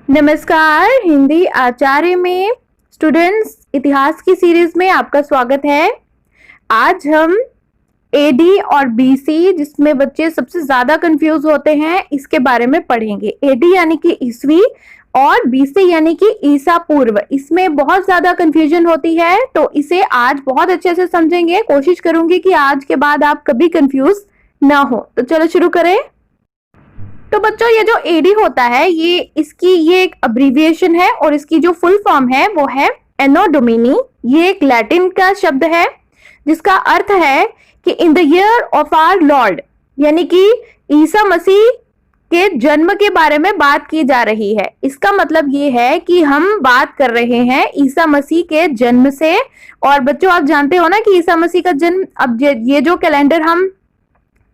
नमस्कार। हिंदी आचार्य में स्टूडेंट्स इतिहास की सीरीज में आपका स्वागत है। आज हम एडी और बीसी, जिसमें बच्चे सबसे ज्यादा कंफ्यूज होते हैं, इसके बारे में पढ़ेंगे। एडी यानी कि ईसवी और बीसी यानी कि ईसा पूर्व। इसमें बहुत ज्यादा कंफ्यूजन होती है, तो इसे आज बहुत अच्छे से समझेंगे। कोशिश करूंगी कि आज के बाद आप कभी कंफ्यूज ना हो। तो चलो शुरू करें। तो बच्चों, ये जो एडी होता है, ये एक अब्रीविएशन है और इसकी जो फुल फॉर्म है वो है एनो डोमिनी। ये एक लैटिन का शब्द है जिसका अर्थ है कि in the year of our lord, यानी कि ईसा मसीह के जन्म के बारे में बात की जा रही है। इसका मतलब ये है कि हम बात कर रहे हैं ईसा मसीह के जन्म से। और बच्चों, आप जानते हो ना कि ईसा मसीह का जन्म, अब ये जो कैलेंडर हम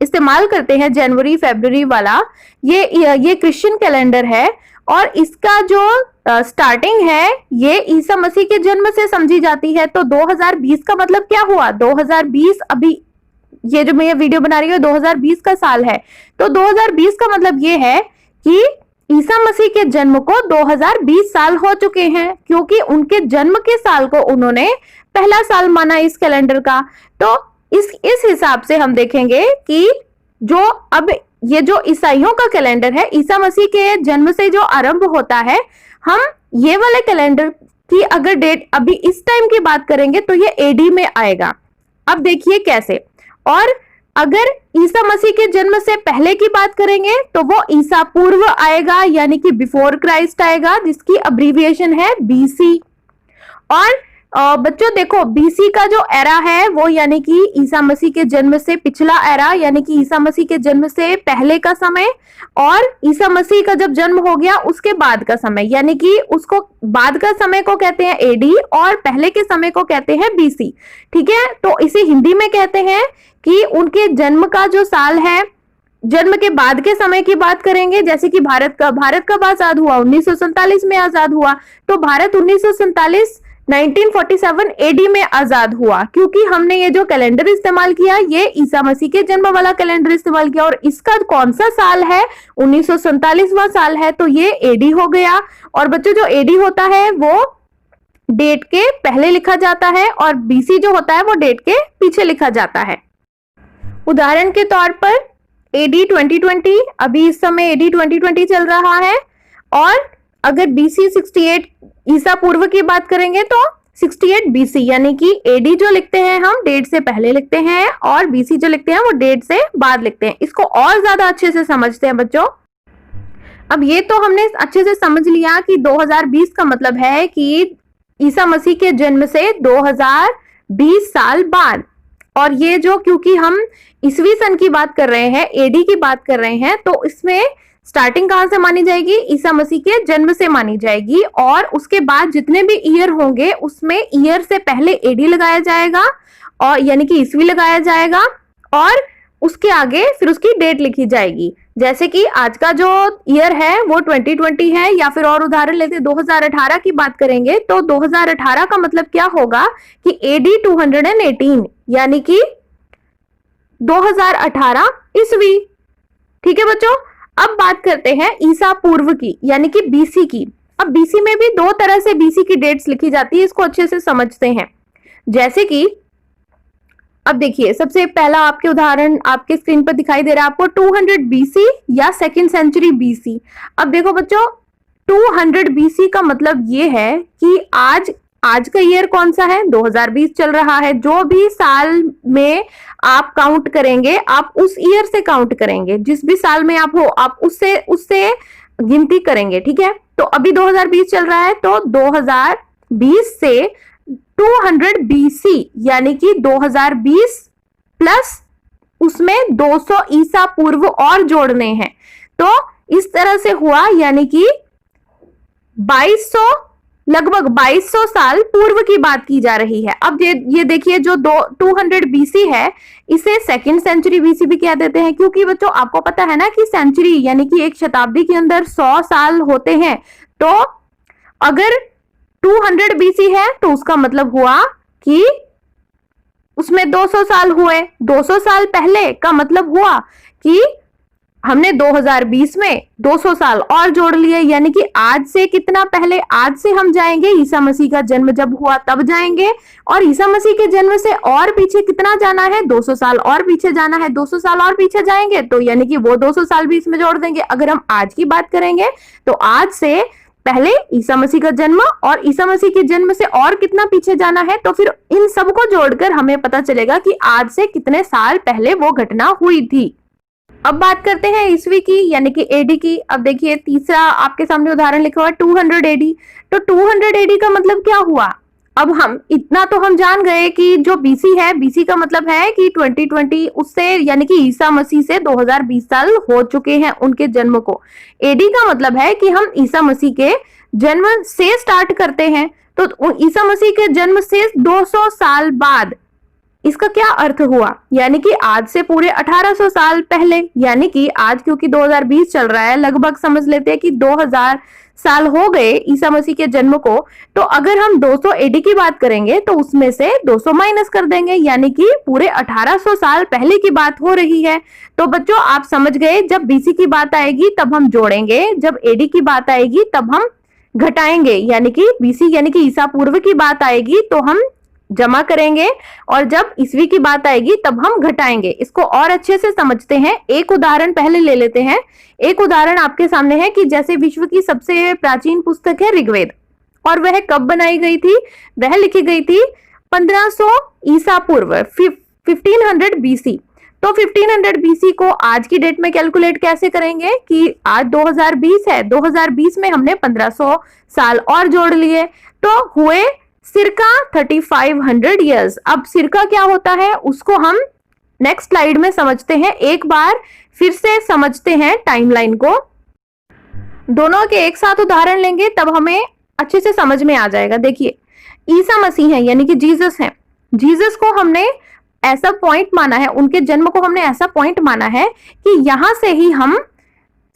इस्तेमाल करते हैं जनवरी फरवरी वाला, ये क्रिश्चियन कैलेंडर है और इसका जो स्टार्टिंग है ये ईसा मसीह के जन्म से समझी जाती है। तो 2020 का मतलब क्या हुआ? 2020, अभी ये जो मैं ये वीडियो बना रही हूँ 2020 का साल है। तो 2020 का मतलब ये है कि ईसा मसीह के जन्म को 2020 साल हो चुके हैं, क्योंकि उनके जन्म के साल को उन्होंने पहला साल माना इस कैलेंडर का। तो इस हिसाब से हम देखेंगे कि जो अब ये जो ईसाइयों का कैलेंडर है, ईसा मसीह के जन्म से जो आरंभ होता है, हम ये वाले कैलेंडर की अगर डेट अभी इस टाइम की बात करेंगे तो ये एडी में आएगा। अब देखिए कैसे। और अगर ईसा मसीह के जन्म से पहले की बात करेंगे तो वो ईसा पूर्व आएगा, यानी कि बिफोर क्राइस्ट आएगा, जिसकी अब्रीविएशन है बीसी। और बच्चों देखो, बीसी का जो एरा है वो यानी कि ईसा मसीह के जन्म से पिछला एरा, यानी कि ईसा मसीह के जन्म से पहले का समय, और ईसा मसीह का जब जन्म हो गया उसके बाद का समय, यानी कि उसको बाद का समय को कहते हैं एडी और पहले के समय को कहते हैं बीसी। ठीक है, तो इसे हिंदी में कहते हैं कि उनके जन्म का जो साल है, जन्म के बाद के समय की बात करेंगे। जैसे कि भारत कब आजाद हुआ? 1947 में आजाद हुआ। तो भारत 1947 एडी में आजाद हुआ, क्योंकि हमने ये जो कैलेंडर इस्तेमाल किया ये ईसा मसीह के जन्म वाला कैलेंडर इस्तेमाल किया। और इसका कौन सा साल है? 1947वां साल है, तो ये एडी हो गया। और बच्चों, जो एडी होता है वो डेट के पहले लिखा जाता है और बीसी जो होता है वो डेट के पीछे लिखा जाता है। उदाहरण के तौर पर एडी 2020, अभी इस समय एडी 2020 चल रहा है। और अगर बीसी 68 ईसा पूर्व की बात करेंगे तो 68 बीसी, यानी कि एडी जो लिखते हैं हम डेट से पहले लिखते हैं और बीसी जो लिखते हैं वो डेट से बाद लिखते हैं। इसको और ज्यादा अच्छे से समझते हैं बच्चों। अब ये तो हमने अच्छे से समझ लिया कि 2020 का मतलब है कि ईसा मसीह के जन्म से 2020 साल बाद। और ये जो, क्योंकि हम ईसवी सन की बात कर रहे हैं, एडी की बात कर रहे हैं, तो इसमें स्टार्टिंग कहां से मानी जाएगी? ईसा मसीह के जन्म से मानी जाएगी। और उसके बाद जितने भी ईयर होंगे उसमें ईयर से पहले एडी लगाया जाएगा, और यानी कि ईसवी लगाया जाएगा, और उसके आगे फिर उसकी डेट लिखी जाएगी। जैसे कि आज का जो ईयर है वो 2020 है, या फिर और उदाहरण लेते 2018 की बात करेंगे तो 2018 का मतलब क्या होगा कि एडी 218, यानी कि 2018 ईसवी। ठीक है बच्चों, अब बात करते हैं ईसा पूर्व की, यानी कि बीसी की। अब बीसी में भी दो तरह से बीसी की डेट्स लिखी जाती है, इसको अच्छे से समझते हैं। जैसे कि अब देखिए, सबसे पहला आपके उदाहरण आपके स्क्रीन पर दिखाई दे रहा है आपको 200 बीसी या सेकेंड सेंचुरी बीसी। अब देखो बच्चों, 200 बीसी का मतलब ये है कि आज का ईयर कौन सा है? 2020 चल रहा है। जो भी साल में आप काउंट करेंगे, आप उस ईयर से काउंट करेंगे। जिस भी साल में आप हो, आप उससे गिनती करेंगे। ठीक है, तो अभी 2020 चल रहा है, तो 2020 से 200 बीसी, यानी कि 2020 प्लस उसमें 200 ईसा पूर्व और जोड़ने हैं। तो इस तरह से हुआ, यानी कि 2200, लगभग 2200 साल पूर्व की बात की जा रही है। अब ये देखिए, जो 200 बीसी है इसे सेकेंड सेंचुरी बीसी भी कह देते हैं, क्योंकि बच्चों आपको पता है ना कि सेंचुरी यानी कि एक शताब्दी के अंदर 100 साल होते हैं। तो अगर 200 बीसी है तो उसका मतलब हुआ कि उसमें 200 साल हुए। 200 साल पहले का मतलब हुआ कि हमने 2020 में 200 साल और जोड़ लिए, यानी कि आज से कितना पहले, आज से हम जाएंगे ईसा मसीह का जन्म जब हुआ तब जाएंगे, और ईसा मसीह के जन्म से और पीछे कितना जाना है, 200 साल और पीछे जाना है, 200 साल और पीछे जाएंगे तो यानी कि वो 200 साल भी इसमें जोड़ देंगे। अगर हम आज की बात करेंगे तो आज से पहले ईसा मसीह का जन्म और ईसा मसीह के जन्म से और कितना पीछे जाना है, तो फिर इन सबको जोड़कर हमें पता चलेगा कि आज से कितने साल पहले वो घटना हुई थी। अब बात करते हैं ईस्वी की, यानी कि एडी की। अब देखिए तीसरा आपके सामने उदाहरण लिखा हुआ है 200 एडी। तो 200 एडी का मतलब क्या हुआ? अब हम इतना तो हम जान गए कि जो बीसी है, बीसी का मतलब है कि 2020, उससे यानी कि ईसा मसीह से 2020 साल हो चुके हैं उनके जन्म को। एडी का मतलब है कि हम ईसा मसीह के जन्म से स्टार्ट करते हैं, तो ईसा मसीह के जन्म से 200 साल बाद। इसका क्या अर्थ हुआ? यानी कि आज से पूरे 1800 साल पहले, यानी कि आज क्योंकि 2020 चल रहा है, लगभग समझ लेते हैं कि 2000 साल हो गए ईसा मसीह के जन्म को। तो अगर हम 200 एडी की बात करेंगे तो उसमें से 200 माइनस कर देंगे, यानी कि पूरे 1800 साल पहले की बात हो रही है। तो बच्चों आप समझ गए, जब बीसी की बात आएगी तब हम जोड़ेंगे, जब एडी की बात आएगी तब हम घटाएंगे, यानी कि बीसी यानी कि ईसा पूर्व की बात आएगी तो हम जमा करेंगे, और जब ईस्वी की बात आएगी तब हम घटाएंगे। इसको और अच्छे से समझते हैं, एक उदाहरण पहले ले लेते हैं। एक उदाहरण आपके सामने है कि जैसे विश्व की सबसे प्राचीन पुस्तक है ऋग्वेद, और वह कब बनाई गई थी? वह लिखी गई थी 1500 ईसा पूर्व, 1500 बीसी। तो 1500 बीसी को आज की डेट में कैलकुलेट कैसे करेंगे कि आज 2020 है, 2020 में हमने 1500 साल और जोड़ लिए तो हुए सिरका 3500 ईयर्स। अब सिरका क्या होता है उसको हम नेक्स्ट स्लाइड में समझते हैं। एक बार फिर से समझते हैं टाइमलाइन को। दोनों के एक साथ उदाहरण लेंगे तब हमें अच्छे से समझ में आ जाएगा। देखिए ईसा मसीह है यानी कि जीसस है, जीसस को हमने ऐसा पॉइंट माना है, उनके जन्म को हमने ऐसा पॉइंट माना है कि यहां से ही हम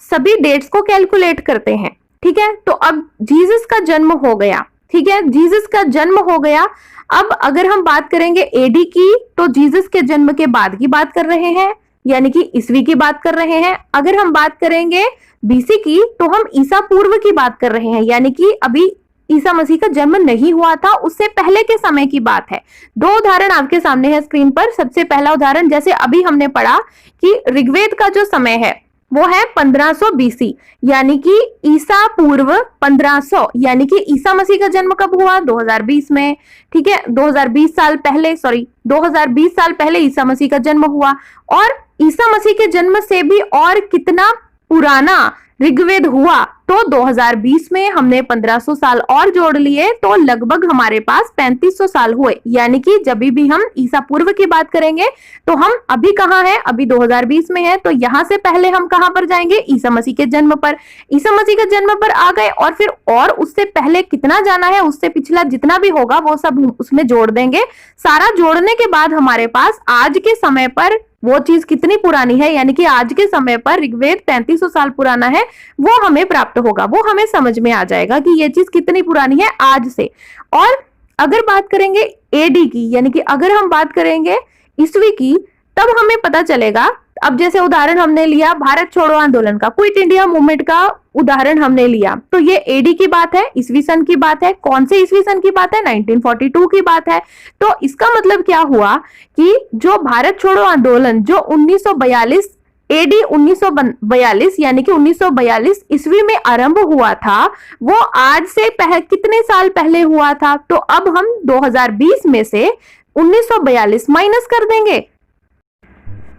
सभी डेट्स को कैलकुलेट करते हैं। ठीक है, तो अब जीसस का जन्म हो गया, ठीक है, जीसस का जन्म हो गया। अब अगर हम बात करेंगे एडी की तो जीसस के जन्म के बाद की बात कर रहे हैं, यानी कि ईस्वी की बात कर रहे हैं। अगर हम बात करेंगे बीसी की तो हम ईसा पूर्व की बात कर रहे हैं, यानी कि अभी ईसा मसीह का जन्म नहीं हुआ था, उससे पहले के समय की बात है। दो उदाहरण आपके सामने है स्क्रीन पर। सबसे पहला उदाहरण जैसे अभी हमने पढ़ा कि ऋग्वेद का जो समय है वो है 1500 बीसी, यानी कि ईसा पूर्व 1500, यानी कि ईसा मसीह का जन्म कब हुआ? 2020 में। ठीक है, 2020 साल पहले, 2020 साल पहले ईसा मसीह का जन्म हुआ। और ईसा मसीह के जन्म से भी और कितना पुराना ऋग्वेद हुआ तो 2020 में हमने 1500 साल और जोड़ लिए तो लगभग हमारे पास 3500 साल हुए। यानी कि जब भी हम ईसा पूर्व की बात करेंगे तो हम अभी कहाँ हैं? अभी 2020 में है, तो यहां से पहले हम कहां पर जाएंगे? ईसा मसीह के जन्म पर। ईसा मसीह के जन्म पर आ गए और फिर और उससे पहले कितना जाना है, उससे पिछला जितना भी होगा वो सब उसमें जोड़ देंगे। सारा जोड़ने के बाद हमारे पास आज के समय पर वो चीज कितनी पुरानी है, यानी कि आज के समय पर ऋग्वेद 3500 साल पुराना है, वो हमें प्राप्त होगा, वो हमें समझ में आ जाएगा कि ये चीज कितनी पुरानी है आज से। और अगर बात करेंगे एडी की, यानी कि अगर हम बात करेंगे ईस्वी की, तब हमें पता चलेगा। अब जैसे उदाहरण हमने लिया भारत छोड़ो आंदोलन का, क्विट इंडिया मूवमेंट का उदाहरण हमने लिया, तो ये एडी की बात है, ईस्वी सन की बात है। कौन से ईस्वी सन की बात है? 1942 की बात है। तो इसका मतलब क्या हुआ कि जो भारत छोड़ो आंदोलन जो 1942 एडी 1942 यानी कि 1942 ईस्वी में आरंभ हुआ था, वो आज से कितने साल पहले हुआ था? तो अब हम 2020 में से 1942 माइनस कर देंगे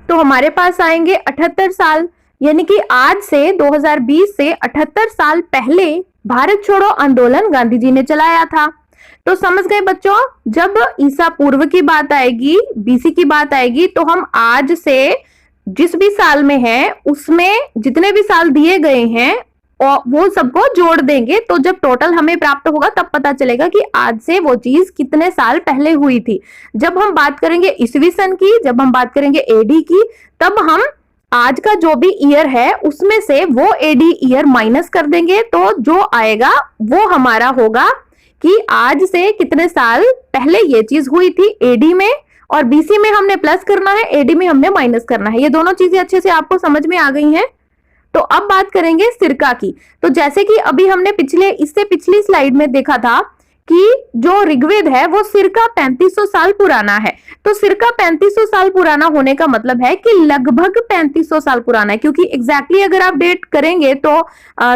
तो हमारे पास आएंगे 78 साल, यानी कि आज से 2020 से 78 साल पहले भारत छोड़ो आंदोलन गांधी जी ने चलाया था। तो समझ गए बच्चों, जब ईसा पूर्व की बात आएगी, बीसी की बात आएगी, तो हम आज से जिस भी साल में है उसमें जितने भी साल दिए गए हैं और वो सबको जोड़ देंगे। तो जब टोटल हमें प्राप्त होगा तब पता चलेगा कि आज से वो चीज कितने साल पहले हुई थी। जब हम बात करेंगे ईस्वी सन की, जब हम बात करेंगे एडी की, तब हम आज का जो भी ईयर है उसमें से वो एडी ईयर माइनस कर देंगे, तो जो आएगा वो हमारा होगा कि आज से कितने साल पहले ये चीज हुई थी एडी में, और बीसी में हमने प्लस करना है, एडी में हमने माइनस करना है। ये दोनों चीजें अच्छे से आपको समझ में आ गई हैं। तो अब बात करेंगे सिरका की। तो जैसे कि अभी हमने इससे पिछली स्लाइड में देखा था कि जो ऋग्वेद है वो सिरका 3500 साल पुराना है। तो सिरका 3500 साल पुराना होने का मतलब है कि लगभग 3500 साल पुराना है, क्योंकि एग्जैक्टली अगर आप डेट करेंगे तो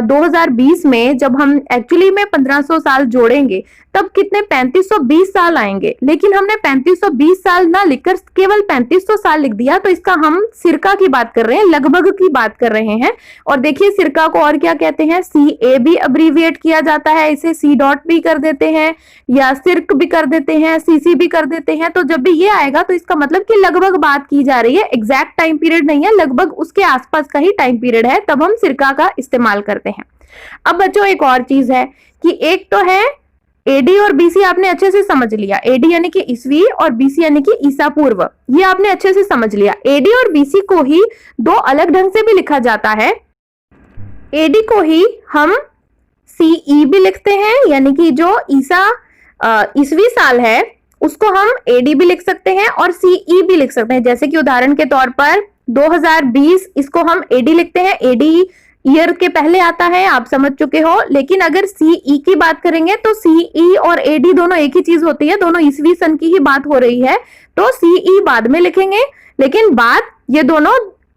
2020 में जब हम एक्चुअली में 1500 साल जोड़ेंगे तब कितने 3520 साल आएंगे, लेकिन हमने 3520 साल ना लिखकर केवल 3500 साल लिख दिया। तो इसका हम सिरका की बात कर रहे हैं, लगभग की बात कर रहे हैं। और देखिए सिरका को और क्या कहते हैं, CA भी अब्रीविएट किया जाता है, इसे C डॉट भी कर देते हैं या सिर्क भी कर देते हैं, CC भी कर देते हैं। तो जब भी ये आएगा तो इसका मतलब कि लगभग बात की जा रही है, एग्जैक्ट टाइम पीरियड नहीं है, लगभग उसके आसपास का ही टाइम पीरियड है, तब हम सिरका का इस्तेमाल करते हैं। अब बच्चों एक और चीज है कि एक तो है एडी और बीसी, आपने अच्छे से समझ लिया, एडी यानी कि ईसवी और बीसी यानी कि ईसा पूर्व, ये आपने अच्छे से समझ लिया। एडी और बीसी को ही दो अलग ढंग से भी लिखा जाता है। एडी को ही हम CE भी लिखते हैं, यानी कि जो ईसवी साल है उसको हम एडी भी लिख सकते हैं और CE भी लिख सकते हैं। जैसे कि उदाहरण के तौर पर 2020, इसको हम एडी लिखते हैं, एडी ईयर के पहले आता है, आप समझ चुके हो। लेकिन अगर CE की बात करेंगे तो CE और AD दोनों एक ही चीज होती है, दोनों ईसवी सन की ही बात हो रही है, तो CE बाद में लिखेंगे, लेकिन बात ये दोनों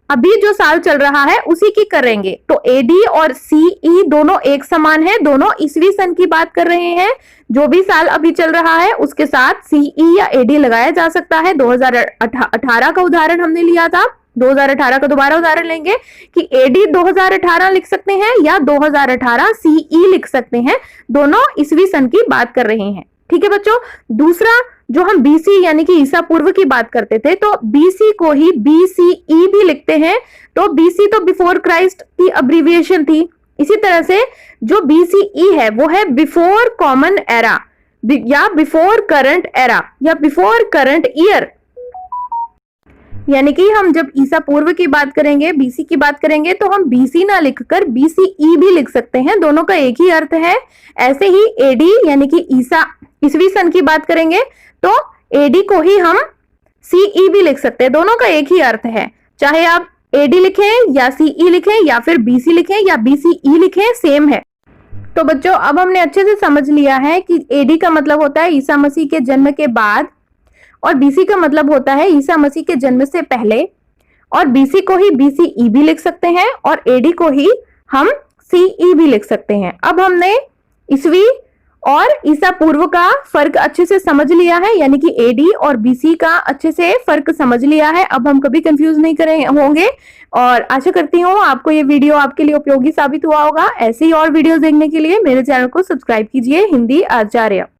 अभी जो साल चल रहा है उसी की करेंगे। तो AD और CE दोनों एक समान है, दोनों ईसवी सन की बात कर रहे हैं। जो भी साल अभी चल रहा है उसके साथ CE या AD लगाया जा सकता है। 2018 का उदाहरण हमने लिया था, 2018 का दोबारा उदाहरण लेंगे कि AD 2018 लिख सकते हैं या 2018 CE लिख सकते हैं, दोनों ईसवी सन की बात कर रहे हैं। ठीक है बच्चों। दूसरा जो हम BC यानी कि ईसा पूर्व की बात करते थे, तो BC को ही BCE भी लिखते हैं। तो BC तो बिफोर क्राइस्ट की अब्रीविएशन थी, इसी तरह से जो BCE है वो है बिफोर कॉमन एरा या बिफोर करंट एरा या बिफोर करंट ईयर। यानी कि हम जब ईसा पूर्व की बात करेंगे, BC की बात करेंगे, तो हम BC ना लिखकर BCE भी लिख सकते हैं, दोनों का एक ही अर्थ है। ऐसे ही AD यानी कि ईसवी सन की बात करेंगे तो AD को ही हम CE भी लिख सकते हैं, दोनों का एक ही अर्थ है। चाहे आप AD लिखें या CE लिखें या फिर BC लिखें या BCE लिखें, सेम है। तो बच्चों अब हमने अच्छे से समझ लिया है कि AD का मतलब होता है ईसा मसीह के जन्म के बाद और BC का मतलब होता है ईसा मसीह के जन्म से पहले, और BC को ही BCE भी लिख सकते हैं और AD को ही हम CE भी लिख सकते हैं। अब हमने ईसवी और ईसा पूर्व का फर्क अच्छे से समझ लिया है, यानी कि AD और BC का अच्छे से फर्क समझ लिया है। अब हम कभी कंफ्यूज नहीं होंगे और आशा करती हूँ आपको ये वीडियो आपके लिए उपयोगी साबित हुआ होगा। ऐसे ही और वीडियोस देखने के लिए मेरे चैनल को सब्सक्राइब कीजिए, हिंदी आचार्य।